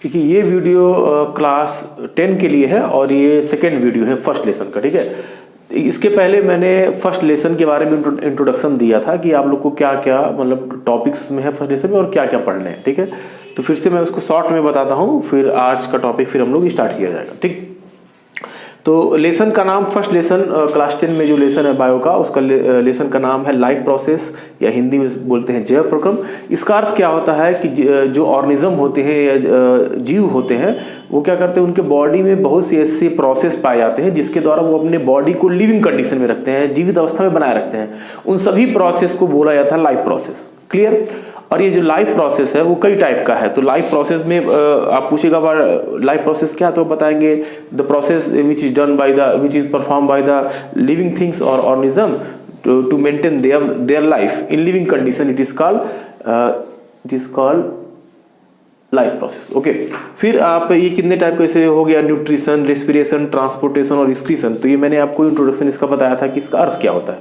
देखिए ये video class 10 के लिए है और ये सेकेंड वीडियो है फर्स्ट लेसन का, ठीक है। इसके पहले मैंने फर्स्ट लेसन के बारे में इंट्रोडक्शन दिया था कि आप लोग को क्या क्या मतलब टॉपिक्स में है फर्स्ट लेसन में और क्या क्या पढ़ने हैं, ठीक है। तो फिर से मैं उसको शॉर्ट में बताता हूँ, फिर आज का टॉपिक फिर हम लोग स्टार्ट किया जाएगा, ठीक। तो लेसन का नाम फर्स्ट लेसन क्लास 10 में जो लेसन है बायो का, उसका लेसन का नाम है लाइफ प्रोसेस या हिंदी में बोलते हैं जैव प्रक्रम। इसका अर्थ क्या होता है कि जो ऑर्गेनिज्म होते हैं या जीव होते हैं वो क्या करते हैं, उनके बॉडी में बहुत सी ऐसे प्रोसेस पाए जाते हैं जिसके द्वारा वो अपने बॉडी को लिविंग कंडीशन में रखते हैं, जीवित अवस्था में बनाए रखते हैं। उन सभी प्रोसेस को बोला जाता है लाइफ प्रोसेस, क्लियर। और ये जो लाइफ प्रोसेस है वो कई टाइप का है। तो लाइफ प्रोसेस में आप पूछेगा लाइफ प्रोसेस क्या, तो बताएंगे the process which is done by the which is perform by the living things और organism to maintain their life in living condition, it is called life process, okay. फिर आप ये कितने टाइप कैसे हो गया, न्यूट्रिशन, रेस्पिरेशन, ट्रांसपोर्टेशन और excretion. तो ये मैंने आपको इंट्रोडक्शन इसका बताया था कि इसका अर्थ क्या होता है,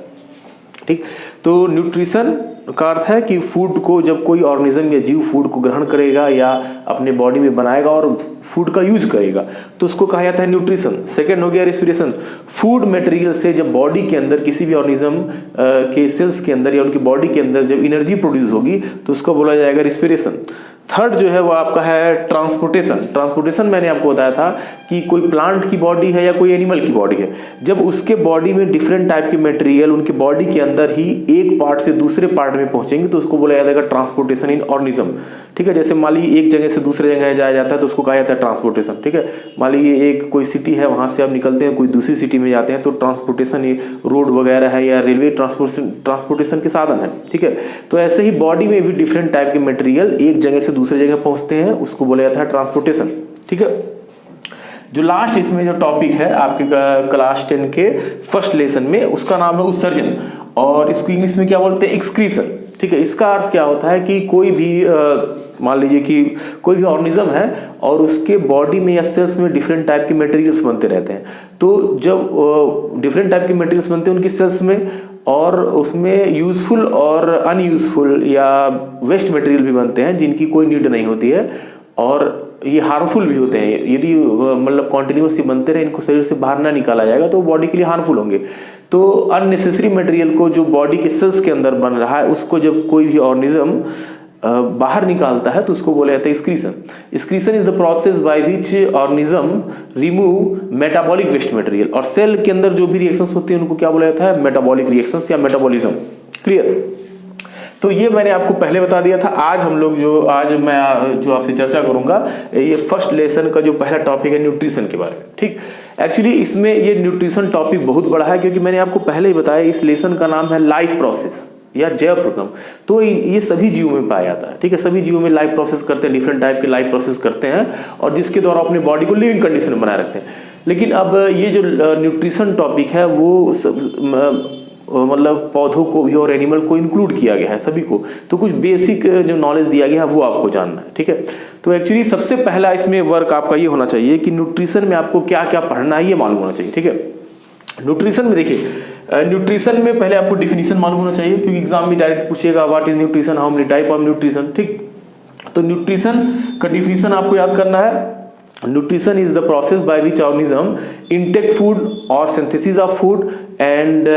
ठीक। तो न्यूट्रिशन का अर्थ है कि फूड को जब कोई ऑर्गेनिज्म या जीव फूड को ग्रहण करेगा या अपने बॉडी में बनाएगा और फूड का यूज करेगा तो उसको कहा जाता है न्यूट्रिशन। सेकंड हो गया रेस्पिरेशन, फूड मटेरियल से जब बॉडी के अंदर किसी भी ऑर्गेनिज्म के सेल्स के अंदर या उनकी बॉडी के अंदर जब एनर्जी प्रोड्यूस होगी तो उसको बोला जाएगा रेस्पिरेशन। थर्ड जो है वो आपका है ट्रांसपोर्टेशन। ट्रांसपोर्टेशन मैंने आपको बताया था कि कोई प्लांट की बॉडी है या कोई एनिमल की बॉडी है, जब उसके बॉडी में डिफरेंट टाइप के मटेरियल उनके बॉडी के अंदर ही एक पार्ट से दूसरे पार्ट में पहुंचेंगे तो उसको बोला जाएगा ट्रांसपोर्टेशन इन ऑर्गेनिज्म, ठीक है। जैसे मान लीजिए एक जगह से दूसरे जगह जाया जाता है तो उसको कहा जाता है ट्रांसपोर्टेशन, ठीक है। मान लीजिए एक कोई सिटी है, वहां से आप निकलते हैं कोई दूसरी सिटी में जाते हैं तो ट्रांसपोर्टेशन ये रोड वगैरह है या रेलवे ट्रांसपोर्टेशन के साधन है, ठीक है। तो ऐसे ही बॉडी में भी डिफरेंट टाइप के मटेरियल एक जगह से दूसरे जगह पहुंचते हैं, उसको बोला जाता है ट्रांसपोर्टेशन, ठीक है। जो लास्ट इसमें जो टॉपिक है आपके क्लास 10 के फर्स्ट लेसन में, उसका नाम है उत्सर्जन और इसको इंग्लिश में क्या बोलते हैं, एक्सक्रीशन, ठीक है। इसका अर्थ क्या होता है कि कोई भी मान लीजिए कि कोई भी ऑर्गेनिज्म है और उसके बॉडी में या सेल्स में डिफरेंट टाइप के मटेरियल्स बनते रहते हैं। तो जब डिफरेंट टाइप के मटेरियल्स बनते हैं उनकी सेल्स में और उसमें यूजफुल और अनयूजफुल या वेस्ट मटेरियल भी बनते हैं जिनकी कोई नीड नहीं होती है और ये हार्मफुल भी होते हैं। यदि मतलब कॉन्टिन्यूसली बनते रहे, इनको शरीर से बाहर ना निकाला जाएगा तो बॉडी के लिए हार्मफुल होंगे। तो अननेसेसरी मटेरियल को जो बॉडी के सेल्स के अंदर बन रहा है उसको जब कोई भी ऑर्गेनिज्म बाहर निकालता है तो उसको बोला जाता है excretion. Excretion is the process by which organism remove metabolic waste material. और सेल के अंदर जो भी रिएक्शंस होती हैं उनको क्या बोला जाता है, मेटाबॉलिक रिएक्शंस या मेटाबॉलिज्म, क्लियर। तो ये मैंने आपको पहले बता दिया था। आज मैं जो आपसे चर्चा करूंगा ये फर्स्ट लेसन का जो पहला टॉपिक है न्यूट्रिशन के बारे में, ठीक। एक्चुअली इसमें ये न्यूट्रिशन टॉपिक बहुत बड़ा है क्योंकि मैंने आपको पहले ही बताया इस लेसन का नाम है लाइफ प्रोसेस या जैव प्रक्रम। तो ये सभी जीवों में पाया जाता है, ठीक है। सभी जीवों में लाइफ प्रोसेस करते हैं, डिफरेंट टाइप के लाइफ प्रोसेस करते हैं और जिसके द्वारा अपने बॉडी को लिविंग कंडीशन में बनाए रखते हैं। लेकिन अब ये जो न्यूट्रिशन टॉपिक है वो मतलब पौधों को भी और एनिमल को इंक्लूड किया गया है, सभी को। तो कुछ बेसिक जो नॉलेज दिया गया है वो आपको जानना है, ठीक है। तो एक्चुअली सबसे पहला इसमें वर्क आपका ये होना चाहिए कि न्यूट्रिशन में आपको क्या क्या पढ़ना है ये मालूम होना चाहिए, ठीक है। न्यूट्रिशन में देखिए, न्यूट्रिशन में पहले आपको डिफिनीशन मालूम होना चाहिए क्योंकि एग्जाम में डायरेक्ट पूछेगा what is nutrition, how many type of nutrition, ठीक। तो न्यूट्रिशन का डिफिनीशन आपको याद करना है। Nutrition is the process by which organism intake food or synthesis of food and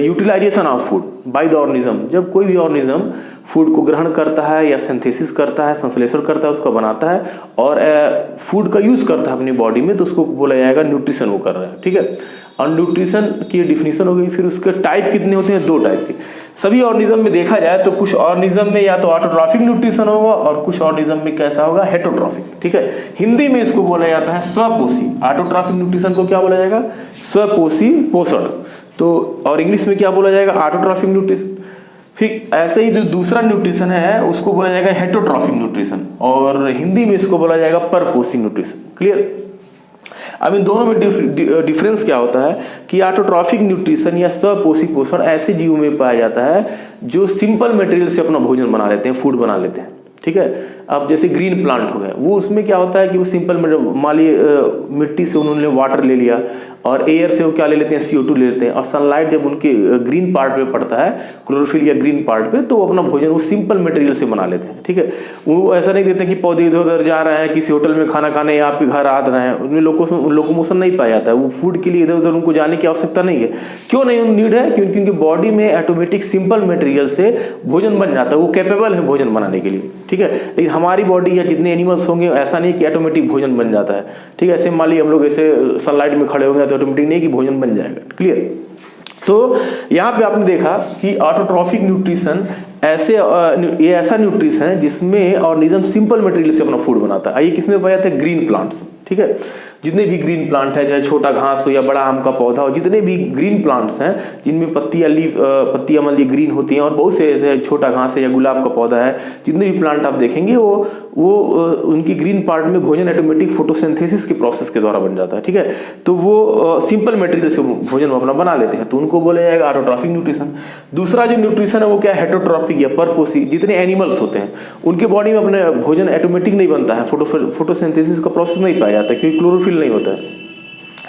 utilization of food by the organism। जब कोई भी ऑर्गेनिज्म फूड को ग्रहण करता है या सिंथेसिस करता है, संश्लेषण करता है, उसको बनाता है और फूड का यूज करता है अपनी बॉडी में तो उसको बोला जाएगा न्यूट्रिशन वो कर रहा है, ठीक है। और न्यूट्रिशन की डिफिनीशन हो गई। फिर उसके टाइप कितने होते हैं, 2 टाइप के। सभी ऑर्गेनिज्म में देखा जाए तो कुछ ऑर्गेनिज्म में या तो ऑटोट्रॉफिक न्यूट्रिशन होगा और कुछ ऑर्गेनिज्म में कैसा होगा, हेटरोट्रॉफिक, ठीक है। हिंदी में इसको बोला जाता है स्वपोषी। ऑटोट्रॉफिक न्यूट्रिशन को क्या बोला जाएगा, स्वपोषी पोषण। तो और इंग्लिश में क्या बोला जाएगा, ऑटोट्रॉफिक न्यूट्रिशन। फिर ऐसे ही जो दूसरा न्यूट्रिशन है उसको बोला जाएगा हेटरोट्रॉफिक न्यूट्रिशन और हिंदी में इसको बोला जाएगा परपोषी न्यूट्रिशन, क्लियर। अब इन दोनों में डिफरेंस क्या होता है कि ऑटोट्रॉफिक न्यूट्रिशन या स्वपोषी पोषण ऐसे जीवों में पाया जाता है जो सिंपल मटेरियल से अपना भोजन बना लेते हैं, फूड बना लेते हैं, ठीक है। अब जैसे ग्रीन प्लांट हो गया, वो उसमें क्या होता है कि वो सिंपल माली मिट्टी से उन्होंने वाटर ले लिया और एयर से वो क्या ले लेते हैं, CO2 ले लेते हैं, और सनलाइट जब उनके ग्रीन पार्ट पे पड़ता है, क्लोरोफिल या ग्रीन पार्ट पे, तो वो अपना भोजन वो सिंपल मटेरियल से बना लेते हैं। ठीक है, वो ऐसा नहीं देते कि पौधे इधर उधर जा रहे हैं, किसी होटल में खाना खाने या आपके घर आ रहे हैं, उनमें लोकोमोशन नहीं पाया जाता है, वो फूड के लिए इधर उधर उनको जाने की आवश्यकता नहीं है। क्यों नहीं नीड है? क्योंकि उनकी बॉडी में ऑटोमेटिक सिंपल मटेरियल से भोजन बन जाता है, वो कैपेबल है भोजन बनाने के लिए। ठीक है, लेकिन हमारी बॉडी या जितने एनिमल्स होंगे ऐसा नहीं कि ऑटोमेटिक भोजन बन जाता है। ठीक है, ऐसे मान लीजिए हम लोग ऐसे सनलाइट में खड़े होंगे तो ऑटोमेटिक नहीं कि भोजन बन जाएगा। क्लियर? तो यहाँ पे आपने देखा कि ऑटोट्रॉफिक न्यूट्रिशन ये ऐसा न्यूट्रिशन है जिसमें ऑर्गेनिज्म सिंपल मटेरियल से अपना फूड बनाता है। ये किसमें पाया जाता है? Green plants. ठीक है, जितने भी ग्रीन प्लांट है, चाहे छोटा घास हो या बड़ा आम का पौधा हो, जितने भी ग्रीन प्लांट्स हैं जिनमें पत्तियां मान लीजिए ग्रीन होती हैं, और बहुत से ऐसे छोटा घास है या गुलाब का पौधा है, जितने भी प्लांट आप देखेंगे वो उनकी ग्रीन पार्ट में भोजन ऑटोमेटिक फोटोसिंथेसिस के प्रोसेस के द्वारा बन जाता है। ठीक है, तो वो सिंपल मटेरियल से भोजन अपना बना लेते हैं, तो उनको बोला जाएगा ऑटोट्रॉफिक न्यूट्रिशन। दूसरा जो न्यूट्रिशन है वो क्या है? हेटरोट्रॉफिक या परपोसी। जितने एनिमल्स होते हैं उनके बॉडी में अपने भोजन ऑटोमेटिक नहीं बनता है, फोटोसिंथेसिस का प्रोसेस नहीं पाया जाता है, क्योंकि क्लोरोफिल नहीं होता है।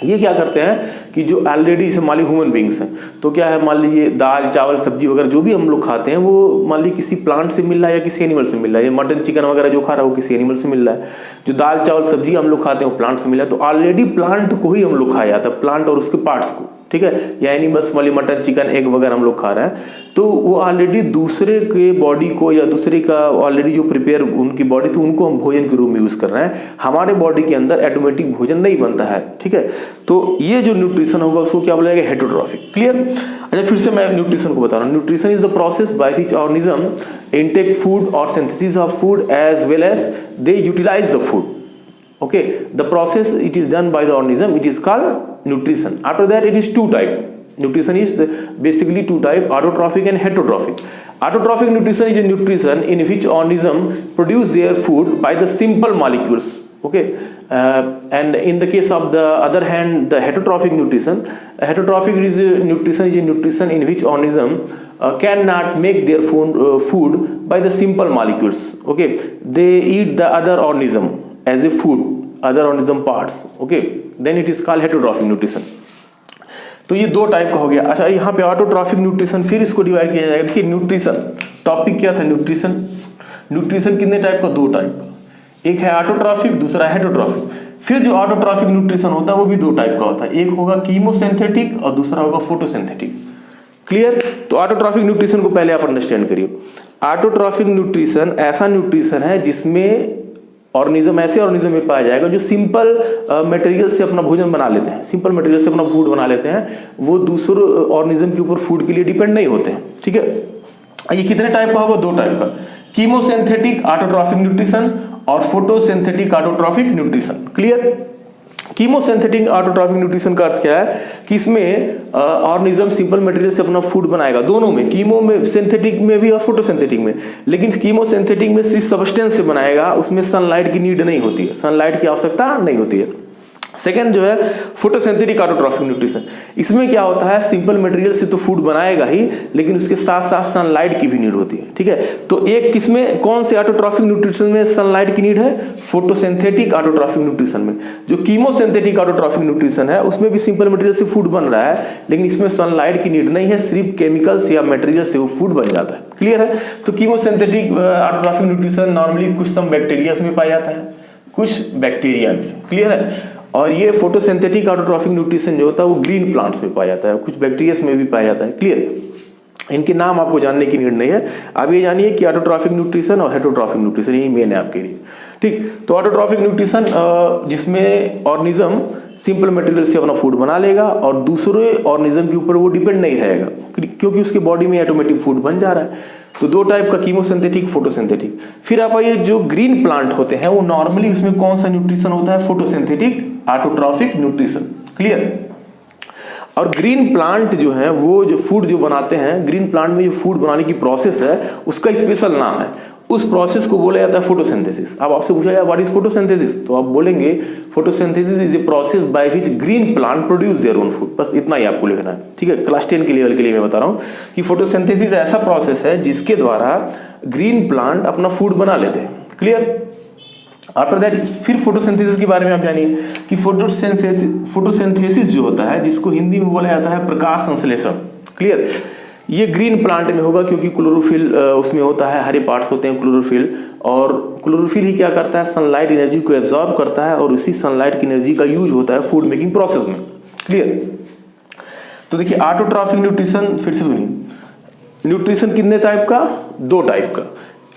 ये क्या करते हैं कि जो ऑलरेडी मान लीजिए ह्यूमन बींग्स हैं, तो क्या है, मान लीजिए दाल चावल सब्जी वगैरह जो भी हम लोग खाते हैं वो मान लीजिए किसी प्लांट से मिल रहा है या किसी एनिमल से मिल रहा है। ये मटन चिकन वगैरह जो खा रहा है वो किसी एनिमल से मिल रहा है। जो दाल चावल सब्जी हम लोग खाते हैं वो प्लांट से मिल रहा है। तो ऑलरेडी प्लांट को ही हम लोग खाया जाता है, प्लांट और उसके पार्ट्स को। ठीक है, या एनिमल्स वाली मटन चिकन एग वगैरह हम लोग खा रहे हैं, तो वो ऑलरेडी दूसरे के बॉडी को या दूसरे का ऑलरेडी जो प्रिपेयर उनकी बॉडी थी उनको हम भोजन के रूप में यूज कर रहे हैं। हमारे बॉडी के अंदर ऑटोमेटिक भोजन नहीं बनता है। ठीक है, तो ये जो न्यूट्रिशन होगा उसको क्या बोला जाएगा? हेटरोट्रॉफिक। क्लियर? अच्छा, फिर से मैं न्यूट्रिशन को बता रहा हूँ। Nutrition is the process by which organism intake food और synthesis of food as well as they utilize the food. Okay, the process it is done by the organism, it is called nutrition. After that it is two type. Nutrition is basically two type, autotrophic and heterotrophic. Autotrophic nutrition is a nutrition in which organism produce their food by the simple molecules. Okay, and in the case of the other hand, the heterotrophic nutrition, heterotrophic is a nutrition in which organism cannot make their food by the simple molecules. Okay, they eat the other organism as a food, other organism parts. Okay, then it is called heterotrophic nutrition. तो ये दो type का हो गया। अच्छा, यहाँ पे autotrophic nutrition, फिर इसको डिवाइड किया जाएगा। देखिए न्यूट्रिशन टॉपिक क्या था? न्यूट्रिशन कितने टाइप का? दो टाइप का, एक है ऑटोट्रॉफिक, दूसरा है हेटरोट्रॉफिक। फिर जो ऑटोट्रॉफिक न्यूट्रिशन होता है वो भी दो टाइप का होता है, एक होगा कीमोसिंथेटिक और दूसरा होगा फोटोसिंथेटिक। क्लियर? तो ऑटोट्रॉफिक न्यूट्रिशन को पहले आप अंडरस्टैंड करिए। ऑटोट्रॉफिक न्यूट्रिशन ऐसा न्यूट्रिशन है जिसमें ऑर्गेनिज्म ऐसे ऑर्गेनिज्म में पाया जाएगा जो सिंपल मटेरियल से अपना भोजन बना लेते हैं, सिंपल मटेरियल से अपना फूड बना लेते हैं, वो दूसरे ऑर्गेनिज्म के ऊपर फूड के लिए डिपेंड नहीं होते हैं। ठीक है, ये कितने टाइप का होगा? दो टाइप का, कीमोसिंथेटिक ऑटोट्रॉफिक न्यूट्रिशन और photosynthetic autotrophic nutrition. Clear? Chemosynthetic autotrophic nutrition का अर्थ क्या है कि इसमें ऑर्गेनिज्म सिंपल मटेरियल से अपना फूड बनाएगा, दोनों में, कीमो में सिंथेटिक में भी और फोटोसिंथेटिक में। लेकिन कीमोसिंथेटिक में सिर्फ सब्सटेंस से बनाएगा, उसमें सनलाइट की नीड नहीं होती है, सनलाइट की आवश्यकता नहीं होती है। सेकंड जो है फोटोसिंथेटिक ऑटोट्रॉफिक न्यूट्रिशन, इसमें क्या होता है, सिंपल मटेरियल से तो फूड बनाएगा ही, लेकिन उसके साथ साथ सनलाइट की भी नीड होती है। ठीक है, तो एक किसमें, कौन से ऑटोट्रॉफिक न्यूट्रिशन में सनलाइट की नीड है? फोटोसिंथेटिक ऑटोट्रॉफिक न्यूट्रिशन में। जो कीमोसिंथेटिक ऑटोट्रॉफिक न्यूट्रिशन है उसमें भी सिंपल मटेरियल से फूड बन रहा है, लेकिन इसमें सनलाइट की नीड नहीं है, सिर्फ केमिकल्स या मटेरियल से वो फूड बन जाता है। क्लियर है? तो कीमोसिंथेटिक ऑटोट्रॉफिक न्यूट्रिशन नॉर्मली कुछ सम बैक्टीरिया में पाया जाता है, कुछ बैक्टीरिया में। क्लियर है? और ये फोटोसिंथेटिक ऑटोट्रॉफिक न्यूट्रिशन जो होता है वो ग्रीन प्लांट्स में पाया जाता है, कुछ बैक्टीरिया में भी पाया जाता है। क्लियर? इनके नाम आपको जानने की नीड नहीं है, आप ये जानिए कि ऑटोट्रॉफिक न्यूट्रिशन और हेटरोट्रॉफिक न्यूट्रिशन यही मेन है आपके लिए। ठीक, तो ऑटोट्रॉफिक न्यूट्रिशन जिसमें ऑर्गेनिज्म सिंपल मटेरियल से अपना फूड बना लेगा और दूसरे ऑर्गेनिज्म के ऊपर वो डिपेंड नहीं रहेगा, क्योंकि उसके बॉडी में ऑटोमेटिक फूड बन जा रहा है। तो दो टाइप का, कीमोसिंथेटिक, फोटोसिंथेटिक। फिर आप ये जो ग्रीन प्लांट होते हैं वो नॉर्मली उसमें कौन सा न्यूट्रिशन होता है? Photosynthetic autotrophic nutrition. क्लियर? और ग्रीन प्लांट जो है वो जो फूड जो बनाते हैं, ग्रीन प्लांट में जो फूड बनाने की प्रोसेस है उसका स्पेशल नाम है, उस प्रोसेस को बोला जाता है फोटोसिंथेसिस। अब आपसे पूछा जाए व्हाट इज फोटोसिंथेसिस, तो आप बोलेंगे photosynthesis is a process by which green plant produce their own food. बस इतना ही आपको लिखना है। ठीक है, क्लास 10 के लेवल के लिए मैं बता रहा हूँ कि फोटोसिंथेसिस ऐसा प्रोसेस है जिसके द्वारा ग्रीन प्लांट अपना फूड बना लेते हैं। क्लियर। आफ्टर दैट फिर फोटोसिंथेसिस के बारे में आप जानिए कि फोटोसिंथेसिस जो होता है, जिसको हिंदी में बोला जाता है प्रकाश संश्लेषण। क्लियर। ये ग्रीन प्लांट में होगा क्योंकि क्लोरोफिल उसमें होता है, हरे पार्ट्स होते हैं क्लोरोफिल, और क्लोरोफिल ही क्या करता है, सनलाइट एनर्जी को एब्जॉर्ब करता है और उसी सनलाइट की एनर्जी का यूज होता है फूड मेकिंग प्रोसेस में। क्लियर। तो देखिए ऑटोट्रॉफिक न्यूट्रिशन, फिर से सुनिए, न्यूट्रिशन कितने टाइप का, 2 टाइप का,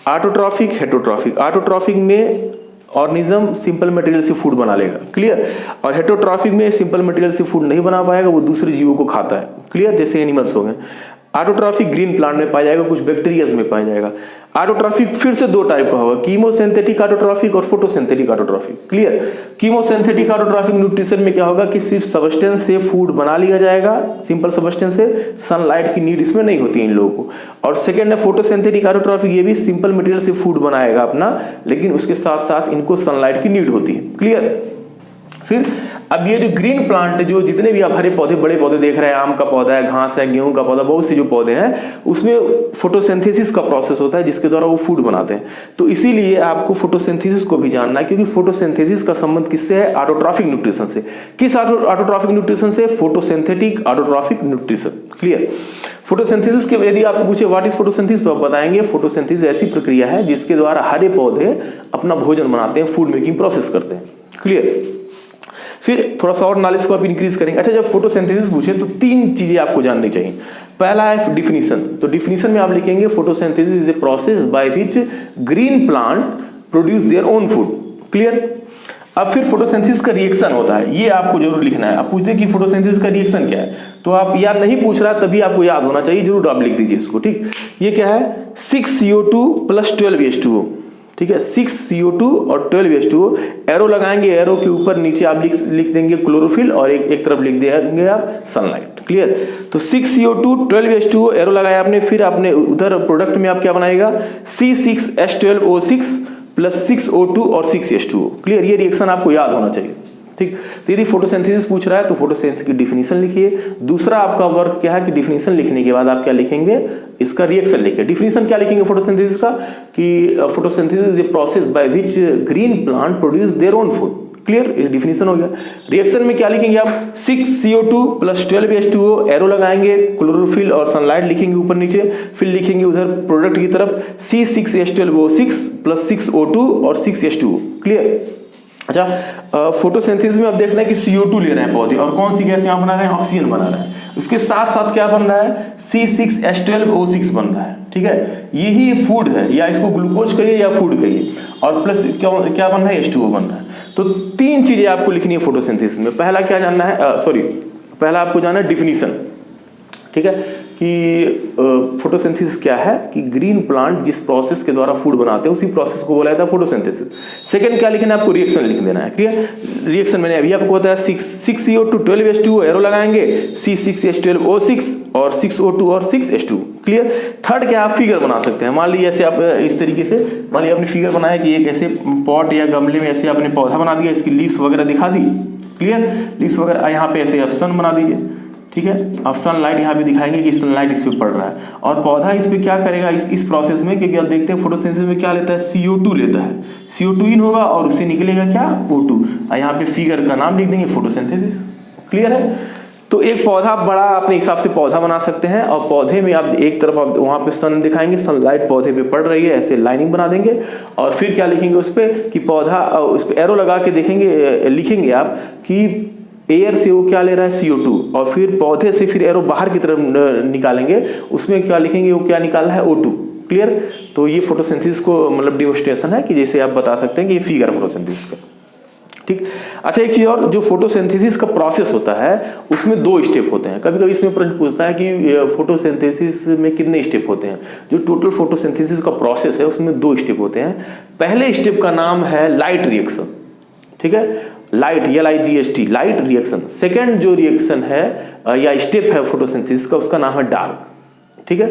ऑटोट्रॉफिक, हेटरोट्रॉफिक। ऑटोट्रॉफिक में ऑर्गेनिज्म सिंपल मटेरियल से फूड बना लेगा। क्लियर। और हेटरोट्रॉफिक में सिंपल मटेरियल से फूड नहीं बना पाएगा, वो दूसरे जीवों को खाता है। क्लियर। जैसे एनिमल्स हो गए। ऑटोट्रॉफिक ग्रीन प्लांट में पाया जाएगा, कुछ बैक्टीरियाज में पाया जाएगा। ऑटोट्रॉफिक फिर से 2 टाइप का होगा, कीमोसिंथेटिक ऑटोट्रॉफिक और photosynthetic autotrophic. Clear. Chemosynthetic autotrophic nutrition में क्या होगा कि सिर्फ सब्सटेंस से फूड बना लिया जाएगा, सिंपल सब्सटेंस से, सनलाइट की नीड इसमें नहीं होती है इन लोगों को। और सेकंड है फोटोसिंथेटिक ऑटोट्रॉफिक, ये भी सिंपल मटेरियल से फूड बनाएगा अपना, लेकिन उसके साथ साथ इनको सनलाइट की नीड होती है। क्लियर। फिर अब ये जो ग्रीन प्लांट है, जो जितने भी आप हरे पौधे, बड़े पौधे देख रहे हैं, आम का पौधा है, घास है, गेहूं का पौधा, बहुत से जो पौधे हैं, उसमें फोटोसिंथेसिस का प्रोसेस होता है जिसके द्वारा वो फूड बनाते हैं। तो इसीलिए आपको फोटोसिंथेसिस को भी जानना है, क्योंकि फोटोसिंथेसिस का संबंध किससे है, ऑटोट्रॉफिक न्यूट्रिशन से। किस ऑटोट्रॉफिक न्यूट्रिशन से, photosynthetic autotrophic nutrition. Clear. Photosynthesis के यदि आपसे पूछे व्हाट इज फोटोसिंथेसिस, तो आप बताएंगे फोटोसिंथेसिस ऐसी प्रक्रिया है जिसके द्वारा हरे पौधे अपना भोजन बनाते हैं, फूड मेकिंग प्रोसेस करते हैं। क्लियर। फिर थोड़ा सा और नॉलेज को आप इंक्रीज करेंगे। अच्छा, जब फोटोसिंथेसिस पूछे तो 3 चीजें आपको जाननी चाहिए। पहला है डिफिनीशन। तो डिफिनीशन में आप लिखेंगे photosynthesis is a process by which green plant produce their own food. Clear. अब फिर फोटोसिंथेसिस का रिएक्शन होता है, ये आपको जरूर लिखना है। आप पूछते हैं कि फोटोसिंथेसिस का रिएक्शन क्या है, तो आप याद नहीं पूछ रहा तभी आपको याद होना चाहिए, जरूर आप लिख दीजिए इसको। ठीक। ये क्या है, 6CO2 + 12H2O। ठीक है, 6CO2 और 12H2O। एरो लगाएंगे, एरो के ऊपर नीचे आप लिख देंगे क्लोरोफिल, और एक तरफ लिख देंगे आप सनलाइट। क्लियर। तो 6CO2 12H2O एरो लगाया आपने, फिर आपने उधर प्रोडक्ट में आप क्या बनाएगा, C6H12O6 + 6O2 और 6H2O। क्लियर। ये रिएक्शन आपको याद होना चाहिए। ठीक। तो यदि फोटोसिंथेसिस पूछ रहा है तो फोटोसिंथेसिस की डिफिनीशन लिखिए। दूसरा आपका वर्क क्या है कि डिफिनीशन लिखने के बाद आप क्या लिखेंगे, इसका रिएक्शन लिखिए। डिफिनीशन क्या लिखेंगे फोटोसिंथेसिस का, कि photosynthesis is a process by which green plant produce their own food. Clear. ये डिफिनीशन हो गया। रिएक्शन में क्या लिखेंगे आप, 6CO2 + 12H2O एरो लगाएंगे, क्लोरोफिल और सनलाइट लिखेंगे ऊपर नीचे, फिर लिखेंगे उधर प्रोडक्ट की तरफ C6H12O6 + 6O2 और 6H2O। क्लियर। अच्छा, फोटोसिंथेसिस में आप देखना है कि CO2 ले रहे हैं पौधे, और कौन सी गैस यहाँ बना रहे हैं, ऑक्सीजन बना रहे हैं। उसके साथ साथ क्या बन रहा है, C6H12O6 बन रहा है। ठीक है, यही फूड है, या इसको ग्लूकोज कहिए या फूड कहिए, और प्लस क्या बन रहा है, H2O बन रहा है। तो 3 चीजें आपको लिखनी है फोटोसिंथेसिस में। पहला क्या जानना है, पहला आपको जानना है डिफिनीशन। ठीक है, कि फोटोसिंथेसिस क्या है, कि ग्रीन प्लांट जिस प्रोसेस के द्वारा फूड बनाते हैं उसी प्रोसेस को बोला जाता है फोटोसिंथेसिस। सेकंड क्या लिखना है, आपको रिएक्शन लिख देना है। क्लियर। रिएक्शन मैंने अभी आपको बताया, 6CO2 12H2O एरो लगाएंगे, C6H12O6 और 6O2 और 6H2। क्लियर। थर्ड क्या, आप फिगर बना सकते हैं। मान लीजिए ऐसे आप इस तरीके से, मान लीजिए आपने फिगर बनाया कि एक ऐसे पॉट या गमले में ऐसे आपने पौधा बना दिया, इसकी लीव्स वगैरह दिखा दी। क्लियर। लीव्स वगैरह यहाँ पे ऐसे आप सन बना दीजिए। ठीक है, अब सनलाइट यहाँ पे दिखाएंगे कि सनलाइट इस पे पड़ रहा है, और पौधा इस पे क्या करेगा, इस प्रोसेस में, क्योंकि आप देखते हैं फोटोसिंथेसिस में क्या लेता है, CO2 लेता है। CO2 इन होगा और उससे निकलेगा क्या, O2। यहाँ पे फिगर का नाम लिख देंगे फोटोसिंथेसिस। क्लियर है। तो एक पौधा बड़ा अपने हिसाब से पौधा बना सकते हैं, और पौधे में आप एक तरफ आप वहाँ पे सन दिखाएंगे, सनलाइट पौधे पे पड़ रही है, ऐसे लाइनिंग बना देंगे, और फिर क्या लिखेंगे उस पे, कि पौधा, उस पे एरो लगा के देखेंगे, लिखेंगे आप कि एयर से वो क्या ले रहा है, CO2, और फिर पौधे से फिर एरो बाहर की तरफ निकालेंगे, उसमें क्या लिखेंगे, वो क्या निकाल रहा है, O2। क्लियर। तो ये फोटोसिंथेसिस को मतलब डेमोन्स्ट्रेशन है, कि जैसे आप बता सकते हैं कि ये फिगर फोटोसिंथेसिस का। ठीक। अच्छा, एक चीज और, जो फोटोसिंथेसिस का प्रोसेस होता है उसमें 2 स्टेप होते हैं। कभी कभी इसमें प्रश्न पूछता है कि फोटोसिंथेसिस में कितने स्टेप होते हैं। जो टोटल फोटोसिंथेसिस का प्रोसेस है उसमें 2 स्टेप होते हैं। पहले स्टेप का नाम है लाइट रिएक्शन। ठीक है, light, LIGHT, light reaction. Second जो रिएक्शन है या स्टेप है फोटोसिंथेसिस का, उसका नाम है डार्क। ठीक है।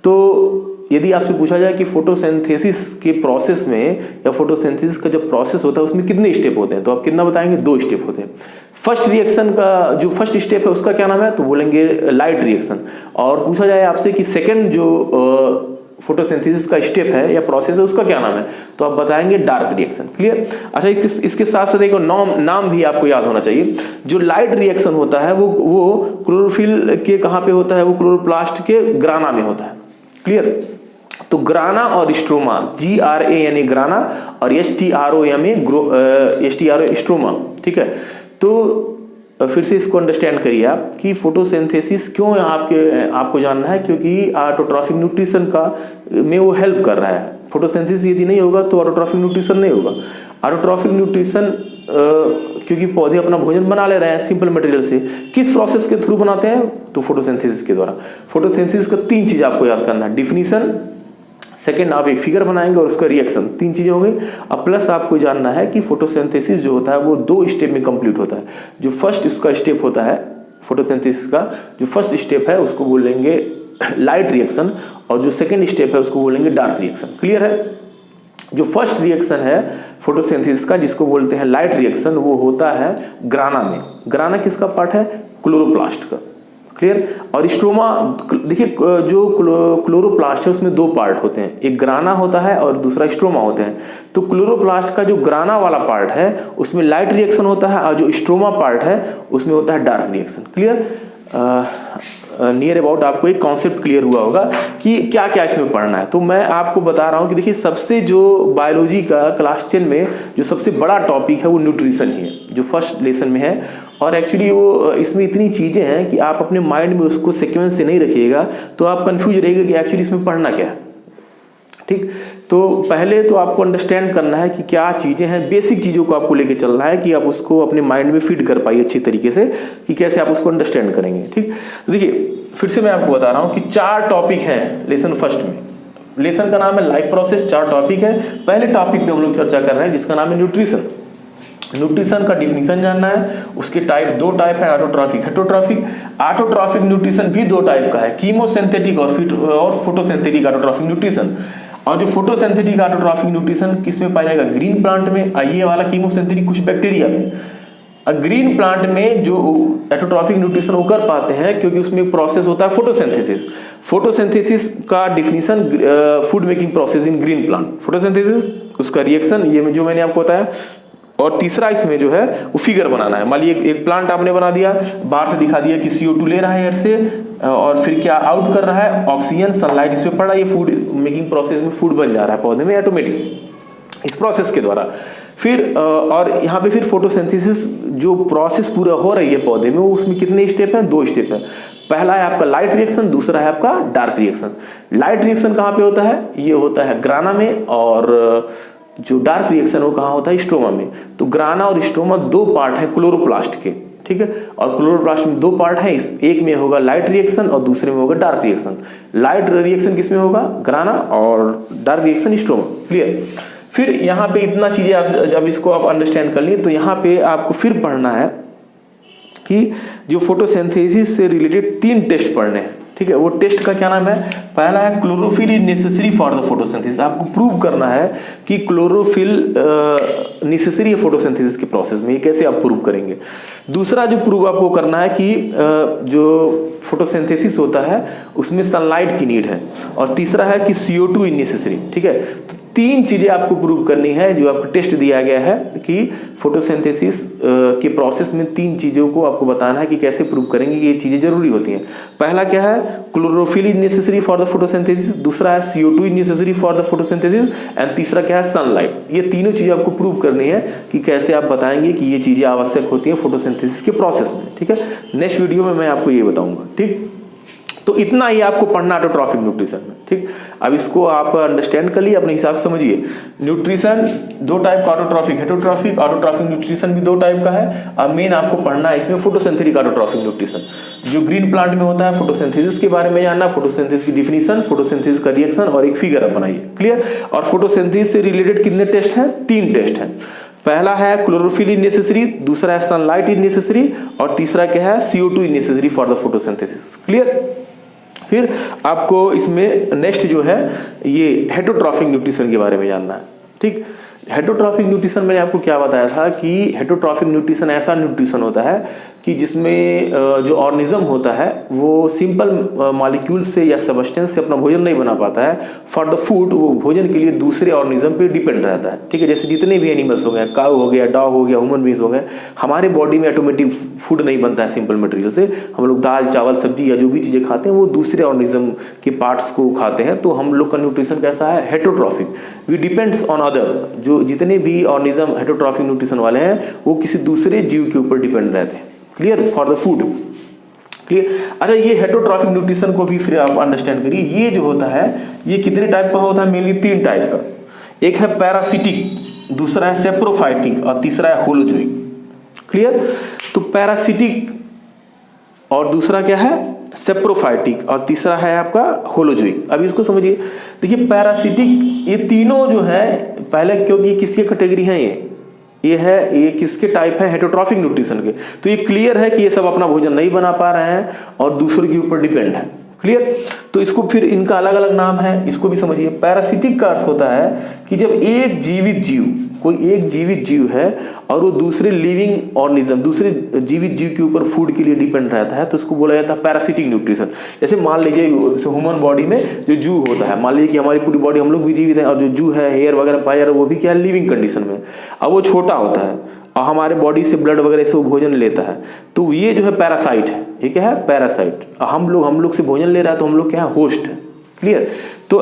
तो यदि आपसे पूछा जाए कि फोटोसिंथेसिस के प्रोसेस में, या फोटोसिंथेसिस का जब प्रोसेस होता है उसमें कितने स्टेप होते हैं, तो आप कितना बताएंगे, 2 स्टेप होते हैं। फर्स्ट रिएक्शन का जो फर्स्ट स्टेप है उसका क्या नाम है, तो बोलेंगे लाइट रिएक्शन। और पूछा जाए आपसे कि सेकेंड जो फोटोसिंथेसिस का स्टेप है या प्रोसेस है उसका क्या नाम है, तो आप बताएंगे डार्क रिएक्शन। क्लियर। अच्छा, इसके साथ साथ एक नाम भी आपको याद होना चाहिए। जो लाइट रिएक्शन होता है वो क्लोरोफिल के कहाँ पे होता है, वो क्लोरोप्लास्ट के ग्राना में होता है। क्लियर। तो ग्राना और स्ट्रोमा, GRA यानी ग्राना और STRO यानी स्ट्रोमा। ठीक है। तो फिर से इसको अंडरस्टैंड करिए आप कि फोटोसिंथेसिस क्यों आपको जानना है, क्योंकि ऑटोट्रॉफिक न्यूट्रिशन का में वो हेल्प कर रहा है। फोटोसिंथेसिस यदि नहीं होगा तो ऑटोट्रॉफिक न्यूट्रिशन नहीं होगा। ऑटोट्रॉफिक न्यूट्रिशन क्योंकि पौधे अपना भोजन बना ले रहे हैं सिंपल मटेरियल से, किस प्रोसेस के थ्रू बनाते हैं, तो फोटोसिंथेसिस के द्वारा। फोटोसिंथेसिस का 3 चीज आपको याद करना है, डिफिनीशन, सेकेंड आप एक फिगर बनाएंगे और उसका रिएक्शन, 3 चीजें हो गई। अब प्लस आपको जानना है कि फोटोसिंथेसिस जो होता है वो 2 स्टेप में कंप्लीट होता है। जो फर्स्ट इसका स्टेप होता है फोटोसिंथेसिस का, जो फर्स्ट स्टेप है उसको बोलेंगे लाइट रिएक्शन, और जो सेकेंड स्टेप है उसको बोलेंगे डार्क रिएक्शन। क्लियर है। जो फर्स्ट रिएक्शन है फोटोसिंथेसिस का जिसको बोलते हैं लाइट रिएक्शन, वो होता है ग्राना में। ग्राना किसका पार्ट है, क्लोरोप्लास्ट का। क्लियर। और स्ट्रोमा, देखिए जो क्लोरोप्लास्ट है उसमें 2 पार्ट होते हैं, एक ग्राना होता है और दूसरा स्ट्रोमा होते हैं। तो क्लोरोप्लास्ट का जो ग्राना वाला पार्ट है उसमें लाइट रिएक्शन होता है और जो स्ट्रोमा पार्ट है उसमें होता है dark reaction. Clear. Near about आपको एक कॉन्सेप्ट क्लियर हुआ होगा कि क्या क्या इसमें पढ़ना है। तो मैं आपको बता रहा हूं कि देखिए सबसे जो बायोलॉजी का क्लास 10 में जो सबसे बड़ा टॉपिक है वो न्यूट्रिशन ही है, जो फर्स्ट लेसन में है। और एक्चुअली वो इसमें इतनी चीजें हैं कि आप अपने माइंड में उसको सीक्वेंस से नहीं रखिएगा तो आप कंफ्यूज रहेगा कि एक्चुअली इसमें पढ़ना क्या है। ठीक। तो पहले तो आपको अंडरस्टैंड करना है कि क्या चीजें हैं, बेसिक चीजों को आपको लेके चलना है कि आप उसको अपने माइंड में फीड कर पाइए अच्छी तरीके से कि कैसे आप उसको अंडरस्टैंड करेंगे। ठीक। तो देखिए फिर से मैं आपको बता रहा हूं कि 4 टॉपिक हैं लेसन फर्स्ट में। लेसन का नाम है लाइफ प्रोसेस, 4 टॉपिक है। पहले टॉपिक पे हम लोग चर्चा कर रहे हैं जिसका नाम है न्यूट्रिशन। न्यूट्रिशन का डिफिनीशन जानना है, उसके टाइप 2 टाइप है, ऑटोट्रॉफिक, हेटरोट्रॉफिक। ऑटोट्रॉफिक न्यूट्रिशन भी 2 टाइप का है, कीमोसिंथेटिक और फोटोसिंथेटिक ऑटोट्रॉफिक न्यूट्रिशन। और जो फोटोसिंथेटिक ऑटोट्रॉफिक न्यूट्रिशन किसमें पाया जाएगा, ग्रीन प्लांट में। ये वाला कीमोसिंथेटिक कुछ बैक्टीरिया में। ग्रीन प्लांट में जो ऑटोट्रॉफिक न्यूट्रिशन वो कर पाते हैं क्योंकि उसमें एक प्रोसेस होता है फोटोसिंथेसिस। फोटोसिंथेसिस का definition food making process in green plant, photosynthesis, उसका रिएक्शन, ये जो मैंने आपको बताया। और तीसरा इसमें जो है वो फिगर बनाना है। मान लीजिए एक प्लांट आपने बना दिया, बाहर से दिखा दिया कि CO2 ले रहा है एयर से और फिर क्या आउट कर रहा है, ऑक्सीजन, सनलाइट इस पे पड़ रहा है, ये फूड मेकिंग प्रोसेस में फूड बन जा रहा है पौधे में ऑटोमेटिक इस प्रोसेस के द्वारा। फिर और यहाँ पे फिर फोटोसिंथेसिस जो प्रोसेस पूरा हो रही है पौधे में, वो उसमें कितने स्टेप हैं, 2 स्टेप हैं। पहला है आपका लाइट रिएक्शन, दूसरा है आपका डार्क रिएक्शन। लाइट रिएक्शन कहाँ पे होता है, ये होता है ग्राना में, और जो डार्क रिएक्शन वो कहाँ होता है, स्ट्रोमा में। तो ग्राना और स्ट्रोमा 2 पार्ट है क्लोरोप्लास्ट के। ठीक है। और क्लोरोप्लास्ट में 2 पार्ट है, एक में होगा लाइट रिएक्शन और दूसरे में होगा डार्क रिएक्शन। लाइट रिएक्शन किसमें होगा, ग्राना, और डार्क रिएक्शन स्ट्रोमा। क्लियर। फिर यहाँ पे इतना चीजें आप जब इसको आप अंडरस्टैंड कर लिए तो यहाँ पे आपको फिर पढ़ना है कि जो फोटोसिंथेसिस से रिलेटेड 3 टेस्ट पढ़ने हैं। ठीक है। वो टेस्ट का क्या नाम है, पहला है chlorophyll is necessary for the photosynthesis. आपको प्रूव करना है कि क्लोरोफिल नेसेसरी है फोटोसिंथेसिस के प्रोसेस में, ये कैसे आप प्रूव करेंगे। दूसरा जो प्रूव आपको करना है कि जो फोटोसिंथेसिस होता है उसमें सनलाइट की नीड है, और तीसरा है कि CO2 इज नेसेसरी। ठीक है। तो 3 चीजें आपको प्रूव करनी है, जो आपको टेस्ट दिया गया है कि फोटोसिंथेसिस के प्रोसेस में 3 चीजों को आपको बताना है कि कैसे प्रूव करेंगे कि ये चीजें जरूरी होती हैं। पहला क्या है, chlorophyll is necessary for the photosynthesis, दूसरा है CO2 is necessary for the photosynthesis, and तीसरा क्या है, सनलाइट। ये तीनों चीजें आपको प्रूव करनी है कि कैसे आप बताएंगे कि ये चीजें आवश्यक होती हैं फोटोसिंथेसिस के प्रोसेस में। ठीक है। नेक्स्ट वीडियो में मैं आपको ये बताऊंगा। ठीक। तो इतना ही आपको पढ़ना ऑटोट्रॉफिक न्यूट्रिशन में। ठीक। अब इसको आप अंडरस्टैंड कर लिए, अपने हिसाब से समझिए। न्यूट्रिशन 2 टाइप का, ऑटोट्रॉफिक, हेटरोट्रॉफिक। ऑटोट्रॉफिक न्यूट्रिशन भी 2 टाइप का है। अब मेन आपको पढ़ना है इसमें फोटोसिंथेटिक ऑटोट्रॉफिक न्यूट्रिशन, जो ग्रीन प्लांट में होता है। फोटोसिंथेसिस के बारे में जानना, फोटोसिंथेसिस की डिफिनीशन, फोटोसिंथेसिस का रिएक्शन और एक फिगर बनाइए। क्लियर। और फोटोसिंथेसिस से रिलेटेड कितने टेस्ट हैं, 3 टेस्ट हैं। पहला है क्लोरोफिल इज नेसेसरी, दूसरा है सनलाइट इज नेसेसरी, और तीसरा क्या है, CO2 is necessary for the photosynthesis. Clear. फिर आपको इसमें नेक्स्ट जो है ये हेटरोट्रॉफिक न्यूट्रिशन के बारे में जानना है। ठीक। हेटरोट्रॉफिक न्यूट्रिशन मैंने आपको क्या बताया था कि हेटरोट्रॉफिक न्यूट्रिशन ऐसा न्यूट्रिशन होता है कि जिसमें जो ऑर्गेनिज्म होता है वो सिंपल मॉलिक्यूल से या सब्सटेंस से अपना भोजन नहीं बना पाता है। फॉर द फूड वो भोजन के लिए दूसरे ऑर्गेनिज्म पे डिपेंड रहता है, ठीक है। जैसे जितने भी एनिमल्स हो गए, काऊ हो गया, डॉग हो गया, ह्यूमन बींग्स हो गए, हमारे बॉडी में ऑटोमेटिक फूड नहीं बनता है सिंपल मटेरियल से। हम लोग दाल चावल सब्जी या जो भी चीज़ें खाते हैं वो दूसरे ऑर्गेनिज्म के पार्ट्स को खाते हैं। तो हम लोग का न्यूट्रिशन कैसा है, heterotrophic. We depends on other, जो जितने भी ऑर्गेनिज्म हेटेरोट्रॉफिक न्यूट्रिशन वाले हैं वो किसी दूसरे जीव के ऊपर डिपेंड रहते हैं। Clear, for the food, clear. अच्छा, ये हेटेरोट्रॉफिक न्यूट्रिशन को भी फिर आप अंडरस्टैंड करिए। ये जो होता है ये कितने टाइप का होता है, मेनली 3 टाइप का। एक है पैरासिटिक, दूसरा है सेप्रोफाइटिक और तीसरा है होलोजोइक। क्लियर। तो पैरासिटिक और दूसरा क्या है, सेप्रोफाइटिक, और तीसरा है आपका होलोजोइक। अब इसको समझिए। देखिए पैरासिटिक ये तीनों जो है, पहले क्योंकि किसकी कैटेगरी है, ये किसके टाइप है, हेटेरोट्रॉफिक न्यूट्रिशन के। तो ये क्लियर है कि ये सब अपना भोजन नहीं बना पा रहे हैं और दूसरे के ऊपर डिपेंड है। क्लियर। तो इसको फिर इनका अलग अलग नाम है, इसको भी समझिए। पैरासिटिक का अर्थ होता है कि जब एक जीवित जीव, कोई एक जीवित जीव है और वो दूसरे लिविंग ऑर्गेनिज्म, दूसरे जीवित जीव के ऊपर फूड के लिए डिपेंड रहता है, तो उसको बोला जाता है पैरासिटिक न्यूट्रिशन। जैसे मान लीजिए ह्यूमन बॉडी में जो जू होता है, मान लीजिए कि हमारी पूरी बॉडी, हम लोग भी जीवित हैं और जो जू है, हेयर वगैरह पाया जा रहा है, वो भी क्या है, लिविंग कंडीशन में। अब वो छोटा होता है और हमारे बॉडी से ब्लड वगैरह से वो भोजन लेता है, तो ये जो है पैरासाइट है। ये क्या है, पैरासाइट। हम लोग से भोजन ले रहा है तो हम लोग क्या है, होस्ट है। क्लियर। तो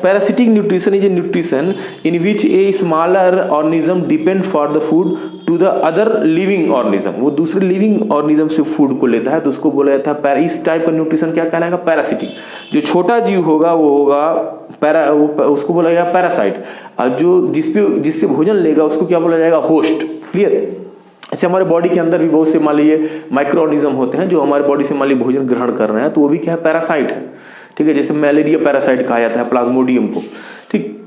parasitic nutrition is a nutrition in which a smaller organism depend for the food to the other living organism. वो दूसरे लिविंग ऑर्गेनिज्म से फूड को लेता है, तो उसको बोला जाता है इस टाइप का न्यूट्रिशन क्या कहलाएगा, पैरासिटिक। जो छोटा जीव होगा वो होगा उसको बोला जाएगा पैरासाइट, और जो जिससे भोजन लेगा उसको क्या बोला जाएगा, होस्ट। क्लियर। ऐसे हमारे बॉडी के अंदर भी बहुत से मान लीजिए माइक्रो ऑर्गेनिज्म होते हैं जो हमारे बॉडी से मान लीजिए भोजन ग्रहण कर रहे हैं, तो वो भी क्या है, पैरासाइट है। ठीक है। जैसे मलेरिया पैरासाइट कहा जाता है, प्लाज्मोडियम को। ठीक।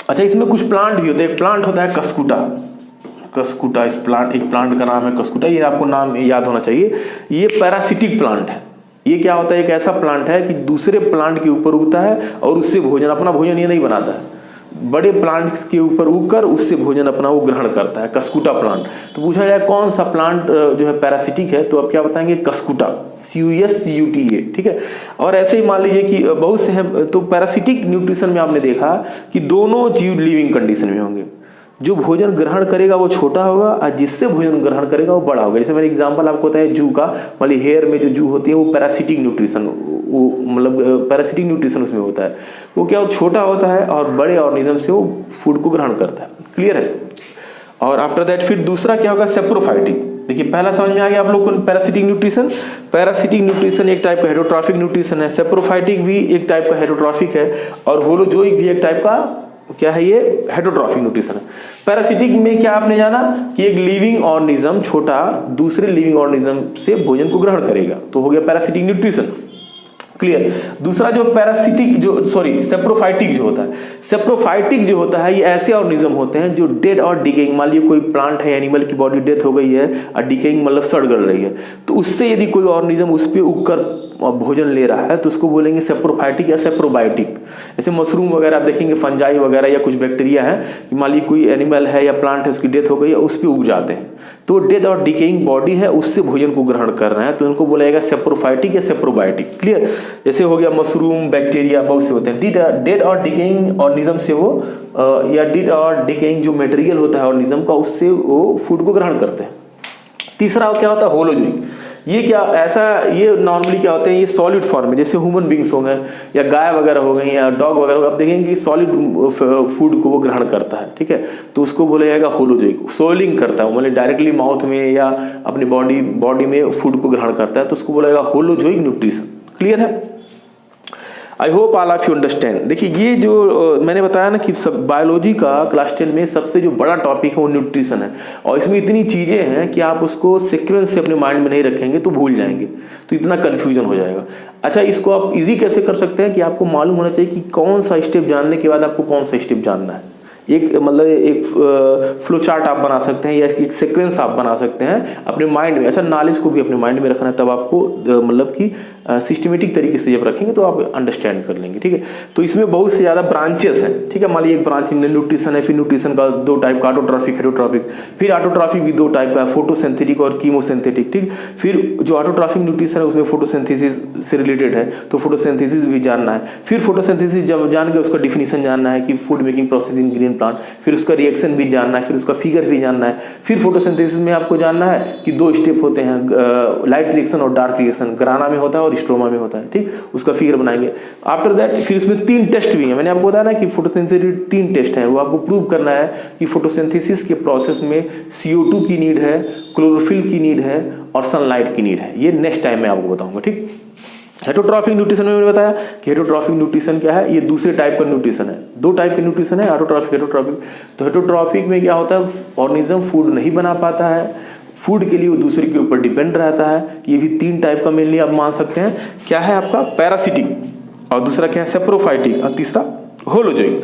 अच्छा, इसमें कुछ प्लांट भी होते हैं। एक प्लांट होता है कस्कुटा। इस प्लांट, एक प्लांट का नाम है कस्कुटा, ये आपको नाम याद होना चाहिए। ये पैरासिटिक प्लांट है। ये क्या होता है, एक ऐसा प्लांट है कि दूसरे प्लांट के ऊपर उगता है और उससे भोजन, अपना भोजन ये नहीं बनाता है, बड़े प्लांट्स के ऊपर उगकर उससे भोजन अपना वो ग्रहण करता है, कस्कुटा प्लांट। तो पूछा जाए कौन सा प्लांट जो है पैरासिटिक है, तो आप क्या बताएंगे, कस्कुटा, CUSCUTA। ठीक है। और ऐसे ही मान लीजिए कि बहुत से हैं, तो पैरासिटिक न्यूट्रिशन में आपने देखा कि दोनों जीव लिविंग कंडीशन में होंगे। जो भोजन ग्रहण करेगा वो छोटा होगा और जिससे भोजन ग्रहण करेगा वो बड़ा होगा। जैसे मैंने एग्जांपल आपको बताया जू का, मतलब हेयर में जो जू होती है वो पैरासिटिक न्यूट्रिशन, वो मतलब पैरासिटिक न्यूट्रिशन उसमें होता है। वो क्या, छोटा होता है और बड़े ऑर्गेनिज्म से वो फूड को ग्रहण करता है। क्लियर है। और आफ्टर दैट फिर दूसरा क्या होगा, सेप्रोफाइटिक। देखिए पहला समझ में आ गया आप लोग को, पैरासिटिक न्यूट्रिशन। पैरासिटिक न्यूट्रिशन एक टाइप का हेटेरोट्रॉफिक न्यूट्रिशन है, सेप्रोफाइटिक भी एक टाइप का हेटेरोट्रॉफिक है, और होलोजोइक भी एक टाइप का क्या है, ये हेटेरोट्रॉफिक न्यूट्रिशन है। पैरासिटिक में क्या आपने जाना कि एक लिविंग ऑर्गेनिज्म छोटा दूसरे लिविंग ऑर्गेनिज्म से भोजन को ग्रहण करेगा, तो हो गया पैरासिटिक न्यूट्रिशन। क्लियर। दूसरा जो सेप्रोफाइटिक जो होता है, सेप्रोफाइटिक जो होता है ये ऐसे ऑर्गेनिज्म होते हैं जो डेड और डिकेइंग, मान लीजिए कोई प्लांट है, एनिमल की बॉडी डेथ हो गई है और डिकेइंग मतलब सड़ गल रही है, तो उससे यदि कोई ऑर्गेनिज्म उस पर उगकर भोजन ले रहा है तो उसको बोलेंगे सेप्रोफाइटिक या सेप्रोबायोटिक। जैसे मशरूम वगैरह आप देखेंगे, फंजाई वगैरह या कुछ बैक्टीरिया है, मान लीजिए कोई एनिमल है या प्लांट है, उसकी डेथ हो गई है, उस पर उग जाते हैं, तो डेड और डिकेइंग बॉडी है उससे भोजन को ग्रहण कर रहे हैं, तो उनको बोला जाएगा सेप्रोफाइटिक या सेप्रोबायोटिक। क्लियर। जैसे हो गया मशरूम, बैक्टीरिया, बहुत से होते हैं डेड और डिकेइंग ऑर्गेनिज्म से वो या डेड और डिकेइंग जो मटेरियल होता है ऑर्गेनिज्म का, उससे वो फूड को ग्रहण करते हैं। तीसरा क्या होता है, होलोजोइक। ये क्या ऐसा, ये नॉर्मली क्या होते हैं, ये सॉलिड फॉर्म में, जैसे ह्यूमन बींग्स हो गए या गाय वगैरह हो गई या डॉग वगैरह, आप देखेंगे कि सॉलिड फूड को वो ग्रहण करता है। ठीक है। तो उसको बोला जाएगा होलोजोइक। सोइलिंग करता है, मतलब डायरेक्टली माउथ में या अपनी बॉडी में फूड को ग्रहण करता है, तो उसको बोला जाएगा होलोजोइक न्यूट्रिशन। क्लियर है। I hope all of you understand. देखिए ये जो मैंने बताया ना कि सब बायोलॉजी का क्लास 10 में सबसे जो बड़ा टॉपिक है वो न्यूट्रिशन है, और इसमें इतनी चीज़ें हैं कि आप उसको सीक्वेंस से अपने माइंड में नहीं रखेंगे तो भूल जाएंगे, तो इतना कन्फ्यूजन हो जाएगा। अच्छा, इसको आप इजी कैसे कर सकते हैं कि आपको मालूम होना चाहिए कि कौन सा स्टेप जानने के बाद आपको कौन सा स्टेप जानना है। एक मतलब एक फ्लो चार्ट आप बना सकते हैं या एक सीक्वेंस आप बना सकते हैं अपने माइंड में। अच्छा, नॉलेज को भी अपने माइंड में रखना है, तब आपको मतलब कि सिस्टमेटिक तरीके से जब रखेंगे तो आप अंडरस्टैंड कर लेंगे, ठीक है। तो इसमें बहुत से ज़्यादा ब्रांचेस हैं, ठीक है। मान लीजिए एक ब्रांच न्यूट्रिशन है, फिर न्यूट्रिशन का 2 टाइप का, ऑटोट्रॉफिक, हेटरोट्रॉफिक। फिर ऑटोट्रॉफिक भी 2 टाइप का है, फोटोसिंथेटिक और कीमोसिंथेटिक, ठीक। फिर जो ऑटोट्रॉफिक न्यूट्रिशन है उसमें फोटोसिंथेसिस से रिलेटेड है, तो फोटोसिंथेसिस भी जानना है। फिर फोटोसिंथेसिस जब जान के उसका डिफिनीशन जानना है कि food making process in green plant, फिर उसका रिएक्शन भी जानना है, फिर उसका फिगर भी जानना है। फिर फोटोसिंथेसिस में आपको जानना है कि 2 स्टेप होते हैं, लाइट रिएक्शन और डार्क रिएक्शन, ग्राना में होता है और स्ट्रोमा में होता है, ठीक। उसका फिगर बनाएंगे। आफ्टर दैट फिर इसमें 3 टेस्ट भी हैं, मैंने आपको बताया ना कि फोटोसिंथेसिस 3 टेस्ट है, वो आपको प्रूव करना है कि फोटोसिंथेसिस के प्रोसेस में CO2 की नीड है, क्लोरोफिल की नीड है और सनलाइट की नीड है। ये नेक्स्ट टाइम मैं आपको बताऊंगा, ठीक। हेटरोट्रॉफिक न्यूट्रिशन में मैंने बताया कि हेटरोट्रॉफिक न्यूट्रिशन क्या है, ये दूसरे टाइप का न्यूट्रिशन है। 2 टाइप के न्यूट्रिशन है, ऑटोट्रॉफिक, हेटरोट्रॉफिक। तो हेटरोट्रॉफिक में क्या होता है, ऑर्गेनिज्म फूड नहीं बना पाता है, फूड के लिए वो दूसरे के ऊपर डिपेंड रहता है। ये भी 3 टाइप का मेनली आप मान सकते हैं। क्या है आपका, पैरासिटिक, और दूसरा क्या है, सेप्रोफाइटिक, और तीसरा होलोजोइक।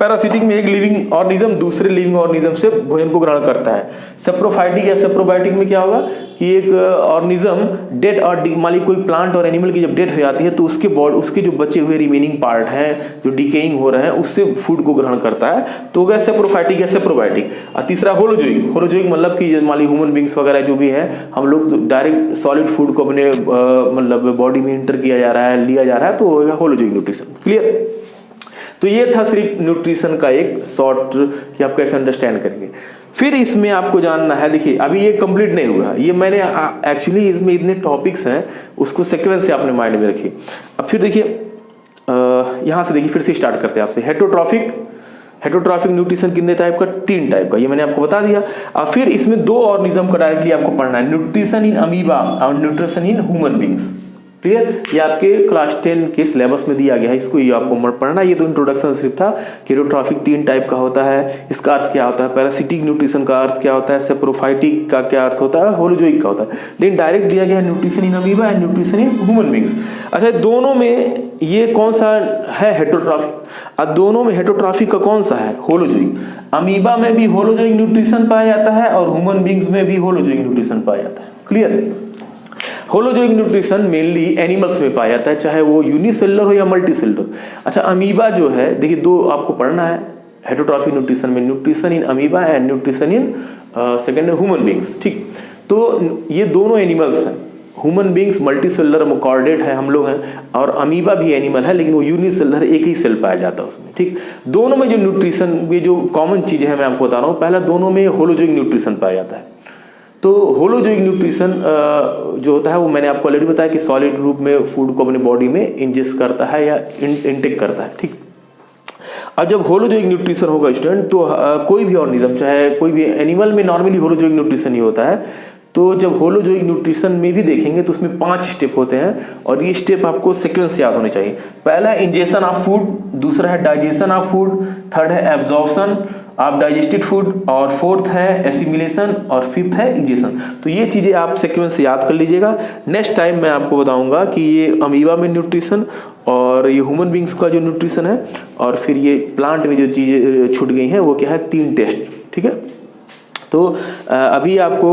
पैरासिटिक में एक लिविंग ऑर्गेनिज्म दूसरे लिविंग ऑर्गेनिज्म से भोजन को ग्रहण करता है। सेप्रोफाइटिक या सेप्रोबायोटिक में क्या होगा कि एक ऑर्गेनिज्म डेड और मान लीजिए कोई प्लांट और एनिमल की जब डेथ हो जाती है तो उसके जो बचे हुए रिमेनिंग पार्ट हैं जो डिकेइंग हो रहे हैं उससे फूड को ग्रहण करता है, तो हो गया सेप्रोफाइटिक या सेप्रोबायोटिक। और तीसरा होलोजोइक। होलोजोइक मतलब कि मान लीजिए ह्यूमन बींग्स वगैरह जो भी है, हम लोग डायरेक्ट सॉलिड फूड को अपने मतलब बॉडी में इंटर किया जा रहा है, लिया जा रहा है, तो होगा होलोजोइक न्यूट्रिशन। क्लियर। तो ये था सिर्फ न्यूट्रिशन का एक शॉर्ट कि आप कैसे अंडरस्टैंड करेंगे। फिर इसमें आपको जानना है, देखिए अभी ये कंप्लीट नहीं हुआ, ये मैंने एक्चुअली इसमें इतने टॉपिक्स हैं उसको सीक्वेंस से आपने माइंड में रखिए। अब फिर देखिए यहाँ से देखिए फिर से स्टार्ट करते हैं आपसे। हेटरोट्रॉफिक न्यूट्रिशन कितने टाइप का, 3 टाइप का, ये मैंने आपको बता दिया। अब फिर इसमें 2 ऑर्गेनिज्म का डायरेक्टली आपको पढ़ना है, न्यूट्रिशन इन अमीबा और nutrition in human beings. Clear. ये आपके क्लास 10 के सिलेबस में दिया गया है, इसको ये आपको पढ़ना। ये तो इंट्रोडक्शन सिर्फ था। हेटरोट्रॉफिक 3 टाइप का होता है, इसका अर्थ क्या होता है, पैरासिटिक न्यूट्रिशन का अर्थ क्या होता है, सेप्रोफाइटिक का क्या अर्थ होता है, होलोजोइक का होता है। लेकिन डायरेक्ट दिया गया है nutrition in amoeba and nutrition in human beings. अच्छा, दोनों में ये कौन सा है, हेटरोट्रॉफिक। और दोनों में हेटरोट्रॉफिक का कौन सा है, होलोजोइक। अमीबा में भी होलोजोइक न्यूट्रिशन पाया जाता है और ह्यूमन बींग्स में भी होलोजोइक न्यूट्रिशन पाया जाता है। Clear. Holozoic nutrition mainly animals में पाया जाता है, चाहे वो यूनिसेलुलर हो या मल्टीसेलुलर। अच्छा, अमीबा जो है, देखिए 2 आपको पढ़ना है हेटरोट्रॉफिक न्यूट्रिशन में, nutrition in amoeba and nutrition in second human beings, ठीक। तो ये दोनों एनिमल्स हैं। ह्यूमन बींग्स मल्टीसेलुलर कॉर्डेट है, हम लोग हैं, और अमीबा भी एनिमल है लेकिन वो यूनिसेलुलर, एक ही सेल पाया जाता है उसमें, ठीक। दोनों में जो न्यूट्रिशन, ये जो कॉमन चीज़ है मैं आपको बता रहा हूँ। पहला, दोनों में होलोजोइक न्यूट्रिशन पाया जाता है। तो होलोजोइक न्यूट्रिशन जो होता है वो मैंने आपको ऑलरेडी बताया कि सॉलिड रूप में फूड को अपने बॉडी में इंजेस्ट करता है या इनटेक करता है, ठीक। अब जब होलोजोइक न्यूट्रिशन होगा स्टूडेंट, तो कोई भी ऑर्गेनिज्म, चाहे कोई भी एनिमल में नॉर्मली होलोजोइक न्यूट्रिशन ही होता है। तो जब होलोजोइक न्यूट्रिशन में भी देखेंगे तो उसमें 5 स्टेप होते हैं और ये स्टेप आपको सीक्वेंस से याद होने चाहिए। पहला है इंजेशन ऑफ फूड, दूसरा है डाइजेशन ऑफ फूड, थर्ड है एब्जॉर्प्शन ऑफ डाइजेस्टेड फूड, और फोर्थ है एसिमिलेशन, और फिफ्थ है इंजेशन। तो ये चीज़ें आप सीक्वेंस से याद कर लीजिएगा। नेक्स्ट टाइम मैं आपको बताऊंगा कि ये अमीबा में न्यूट्रिशन और ये ह्यूमन बींग्स का जो न्यूट्रिशन है, और फिर ये प्लांट में जो चीज़ें छूट गई हैं वो क्या है, 3 टेस्ट, ठीक है। तो अभी आपको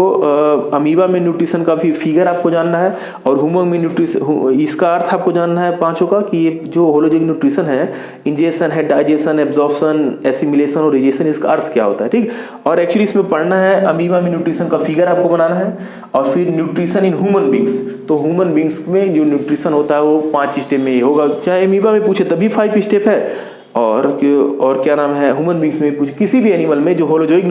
अमीबा में न्यूट्रिशन का भी फिगर आपको जानना है, और ह्यूमन में न्यूट्रिशन, इसका अर्थ आपको जानना है 5 का कि ये जो होलोजोइक न्यूट्रिशन है, इंजेशन है, डाइजेशन, एब्जॉर्प्शन, एसिमिलेशन और रिजेशन, इसका अर्थ क्या होता है, ठीक। और एक्चुअली इसमें पढ़ना है अमीबा में न्यूट्रिशन का फिगर आपको बनाना है, और फिर न्यूट्रिशन इन ह्यूमन बींग्स। तो ह्यूमन बींग्स में जो न्यूट्रिशन होता है वो 5 स्टेप में ही होगा, चाहे अमीबा में पूछे तभी 5 स्टेप है, और क्या नाम है, ह्यूमन बींग्स में पूछे, किसी भी एनिमल में जो होलोजोइक